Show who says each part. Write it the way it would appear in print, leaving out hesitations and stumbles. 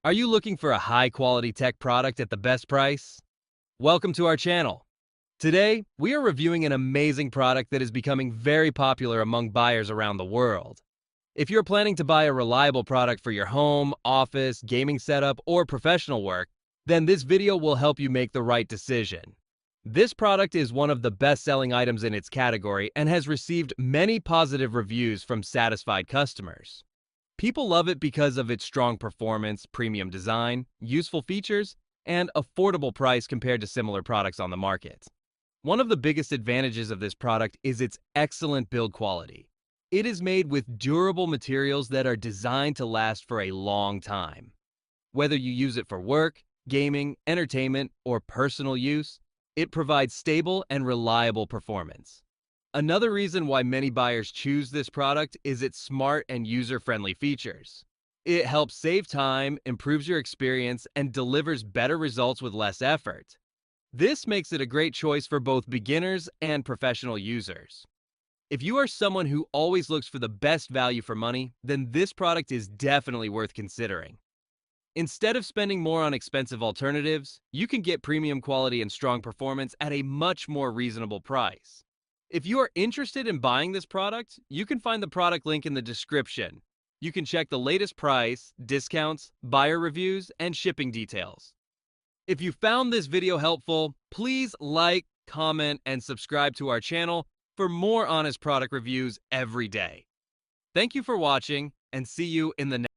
Speaker 1: Are you looking for a high-quality tech product at the best price? Welcome to our channel. Today, we are reviewing an amazing product that is becoming very popular among buyers around the world. If you're planning to buy a reliable product for your home, office, gaming setup, or professional work, then this video will help you make the right decision. This product is one of the best-selling items in its category and has received many positive reviews from satisfied customers. People love it because of its strong performance, premium design, useful features, and affordable price compared to similar products on the market. One of the biggest advantages of this product is its excellent build quality. It is made with durable materials that are designed to last for a long time. Whether you use it for work, gaming, entertainment, or personal use, it provides stable and reliable performance. Another reason why many buyers choose this product is its smart and user-friendly features. It helps save time, improves your experience, and delivers better results with less effort. This makes it a great choice for both beginners and professional users. If you are someone who always looks for the best value for money, then this product is definitely worth considering. Instead of spending more on expensive alternatives, you can get premium quality and strong performance at a much more reasonable price. If you are interested in buying this product, you can find the product link in the description. You can check the latest price, discounts, buyer reviews, and shipping details. If you found this video helpful, please like, comment, and subscribe to our channel for more honest product reviews every day. Thank you for watching, and see you in the next